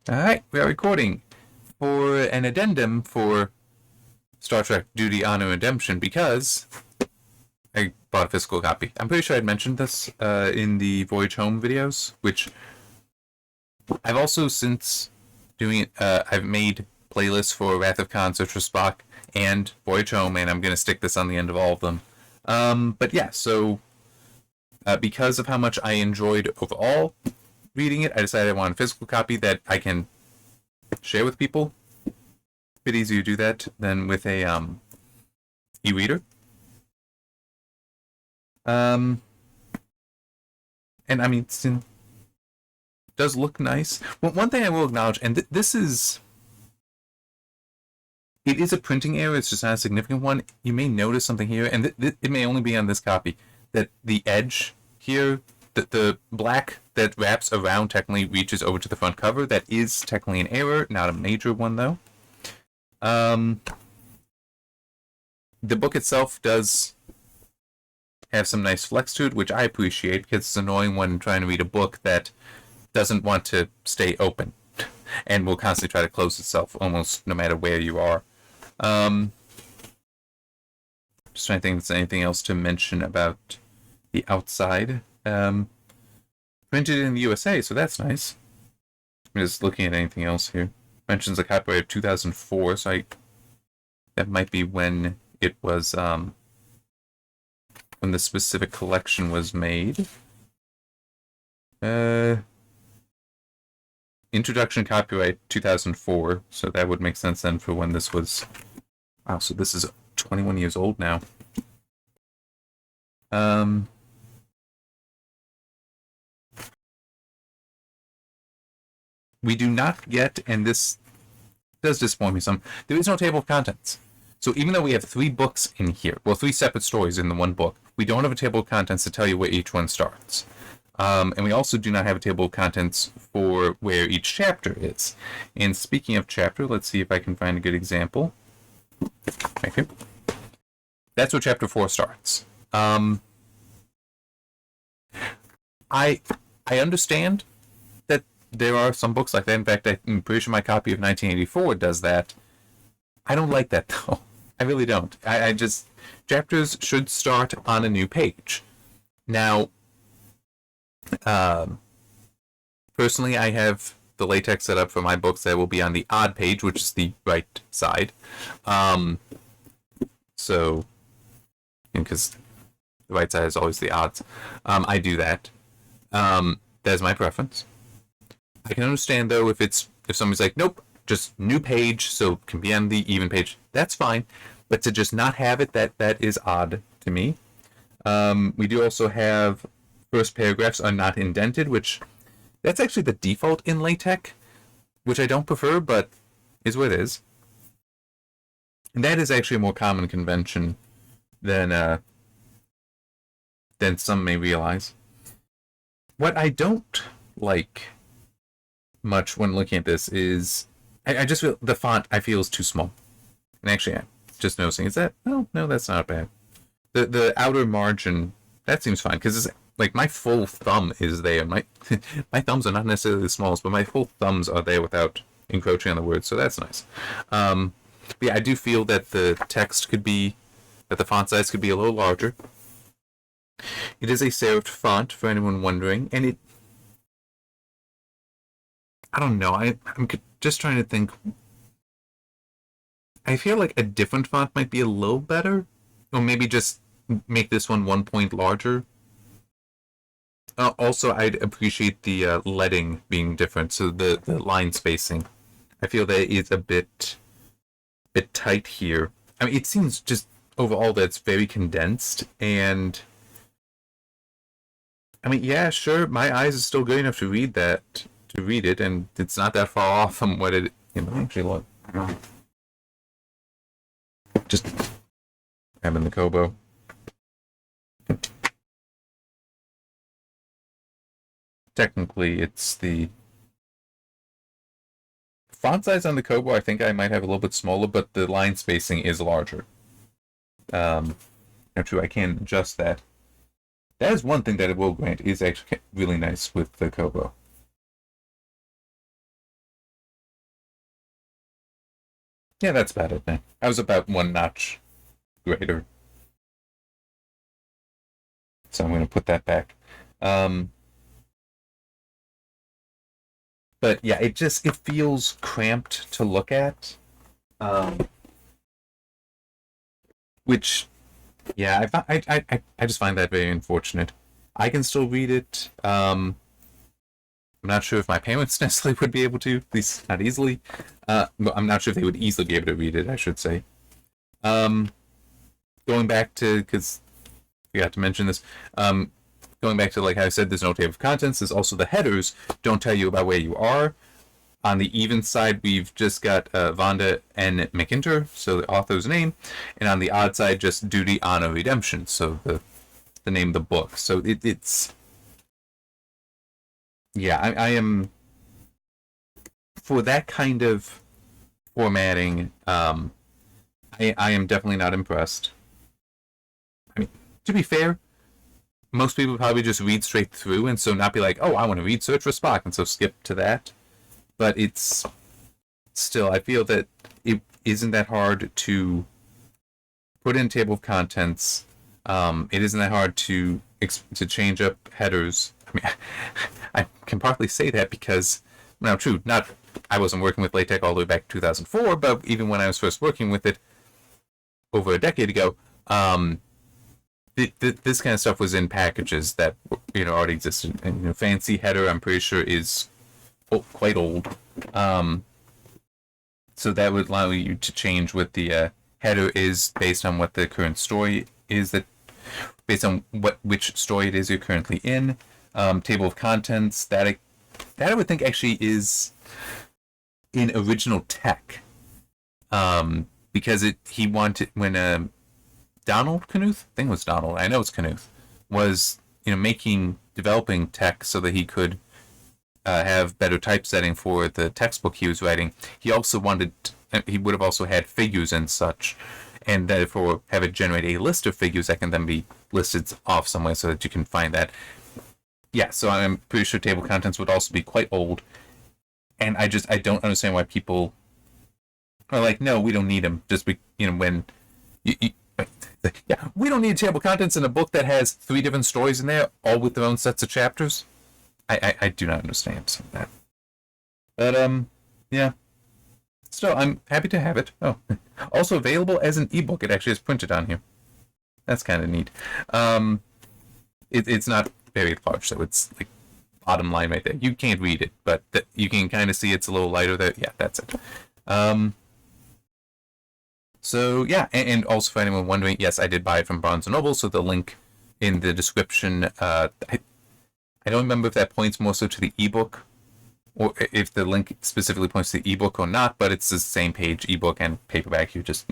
Alright, we are recording for an addendum for Star Trek Duty, Honor, and Redemption because I bought a physical copy. I'm pretty sure I'd mentioned this in the Voyage Home videos, which I've also since doing it, I've made playlists for Wrath of Khan, Search for Spock, and Voyage Home, and I'm going to stick this on the end of all of them. But yeah, so because of how much I enjoyed overall reading it, I decided I want a physical copy that I can share with people. A bit easier to do that than with a e-reader. And I mean, it does look nice. Well, one thing I will acknowledge, and this is, it is a printing error. It's just not a significant one. You may notice something here, and it may only be on this copy, that the edge here, the black that wraps around technically reaches over to the front cover. That is technically an error, not a major one though. The book itself does have some nice flex to it, which I appreciate because it's annoying when trying to read a book that doesn't want to stay open and will constantly try to close itself almost no matter where you are. Just trying to think if there's anything else to mention about the outside. Printed in the USA, so that's nice. I'm just looking at anything else here. Mentions a copyright of 2004, so that might be when it was when the specific collection was made. Introduction copyright 2004, so that would make sense then for when this was. Wow, so this is 21 years old now. We do not get, and this does disappoint me some, there is no table of contents. So even though we have 3 books in here, well, 3 separate stories in the one book, we don't have a table of contents to tell you where each one starts. And we also do not have a table of contents for where each chapter is. And speaking of chapter, let's see if I can find a good example. Right here. That's where chapter 4 starts. I understand that there are some books like that. In fact, I'm pretty sure my copy of 1984 does that. I don't like that though. I really don't. I just, chapters should start on a new page. Now, personally, I have the latex set up for my books that will be on the odd page, which is the right side. So, because the right side is always the odds, I do that. That's my preference. I can understand though if somebody's like, nope, just new page, so it can be on the even page. That's fine, but to just not have it, that is odd to me. We do also have first paragraphs are not indented, which that's actually the default in LaTeX, which I don't prefer, but is what it is. And that is actually a more common convention than some may realize. What I don't like much when looking at this is I just feel the font I feel is too small. And actually, I'm just noticing, is that, oh no, that's not bad. The outer margin, that seems fine because it's like my full thumb is there. My thumbs are not necessarily the smallest, but my full thumbs are there without encroaching on the words, so that's nice. But yeah, I do feel that the text could be, that the font size could be a little larger. It is a serifed font for anyone wondering, and I don't know. I'm just trying to think. I feel like a different font might be a little better, or maybe just make this one point larger. Also, I'd appreciate the leading being different, so the line spacing. I feel that it's a bit tight here. I mean, it seems just overall that it's very condensed, and I mean, yeah, sure, my eyes are still good enough to read it, and it's not that far off from what it. Actually, look. Just grabbing the Kobo. Technically, it's the font size on the Kobo. I think I might have a little bit smaller, but the line spacing is larger. True, I can adjust that. That is one thing that it will grant is actually really nice with the Kobo. Yeah, that's about it, man. I was about one notch greater. So I'm going to put that back. But yeah, it feels cramped to look at. Which, yeah, I just find that very unfortunate. I can still read it. I'm not sure if my parents necessarily would be able to, at least not easily. But I'm not sure if they would easily be able to read it, I should say. Going back to, because I forgot to mention this, going back to, like I said, there's no table of contents. There's also the headers don't tell you about where you are. On the even side, we've just got Vonda N McIntyre, so the author's name, and on the odd side, just Duty, Honor, Redemption, so the name of the book. So it's yeah, I am for that kind of formatting. I am definitely not impressed. I mean, to be fair, most people probably just read straight through, and so not be like, oh, I want to read Search for Spock, and so skip to that. But it's still, I feel that it isn't that hard to put in table of contents. It isn't that hard to change up headers. I mean, I can partly say that because, now, true, not I wasn't working with LaTeX all the way back to 2004, but even when I was first working with it over a decade ago, this kind of stuff was in packages that already existed. And fancy header, I'm pretty sure is quite old. So that would allow you to change what the header is based on what the current story is, that based on which story it is you're currently in. Table of contents, that I would think actually is in original tech. Because he wanted, when Donald Knuth, I think it was Donald, I know it's Knuth, was developing tech so that he could have better typesetting for the textbook he was writing. He would have also had figures and such, and therefore have it generate a list of figures that can then be listed off somewhere so that you can find that. Yeah, so I'm pretty sure table contents would also be quite old, and I don't understand why people are like, no, we don't need them. Just when yeah, we don't need table contents in a book that has 3 different stories in there, all with their own sets of chapters. I do not understand that. But yeah. So I'm happy to have it. Oh, also available as an ebook. It actually is printed on here. That's kind of neat. It's not very large, so it's like bottom line right there. You can't read it, but you can kind of see it's a little lighter there. Yeah, that's it. So yeah, and also for anyone wondering, yes, I did buy it from Barnes & Noble, so the link in the description. I don't remember if that points more so to the ebook, or if the link specifically points to the ebook or not, but it's the same page, ebook and paperback. You just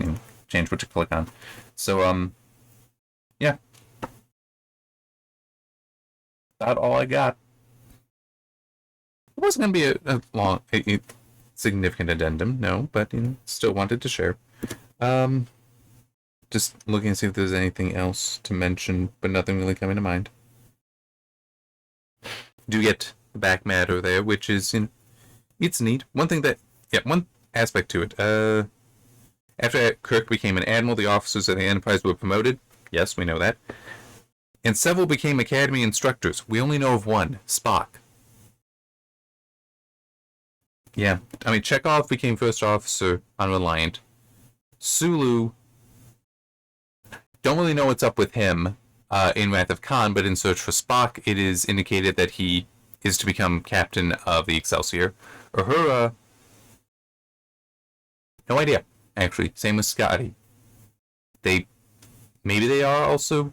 change what you click on. So yeah, about all I got. It wasn't gonna be a long, significant addendum, no, but still wanted to share. Just looking to see if there's anything else to mention, but nothing really coming to mind. Do get the back matter there, which is it's neat. One aspect to it. After Kirk became an admiral, the officers of the Enterprise were promoted. Yes, we know that. And several became Academy instructors. We only know of one, Spock. Yeah, I mean, Chekhov became first officer on Reliant. Sulu, don't really know what's up with him in Wrath of Khan, but in Search for Spock, it is indicated that he is to become captain of the Excelsior. Uhura, no idea, actually. Same with Scotty. Maybe they are also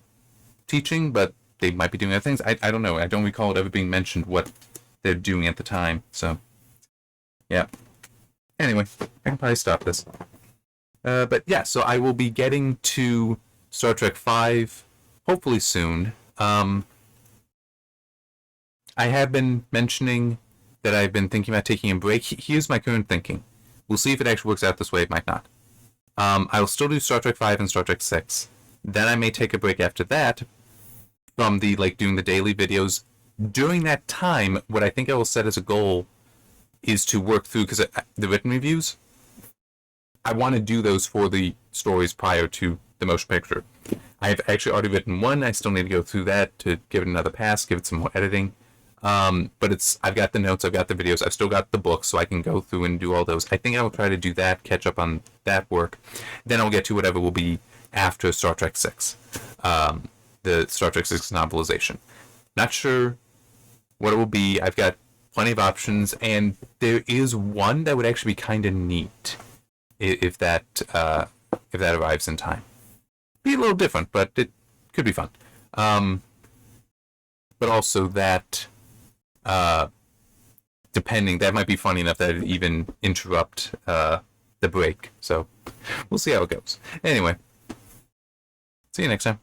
teaching, but they might be doing other things. I don't know. I don't recall it ever being mentioned what they're doing at the time. So, yeah. Anyway, I can probably stop this. But yeah, so I will be getting to Star Trek V hopefully soon. I have been mentioning that I've been thinking about taking a break. Here's my current thinking. We'll see if it actually works out this way. It might not. I will still do Star Trek V and Star Trek VI. Then I may take a break after that from doing the daily videos. During that time, what I think I will set as a goal is to work through, because the written reviews, I want to do those for the stories prior to the motion picture. I've actually already written one. I still need to go through that to give it another pass, give it some more editing. But I've got the notes, I've got the videos, I've still got the books, so I can go through and do all those. I think I will try to do that, catch up on that work. Then I'll get to whatever will be after Star Trek 6, the Star Trek 6 novelization. Not sure what it will be. I've got plenty of options, and there is one that would actually be kind of neat if that arrives in time. Be a little different, but it could be fun. But also that, depending, that might be funny enough that it even interrupt the break. So we'll see how it goes. Anyway, see you next time.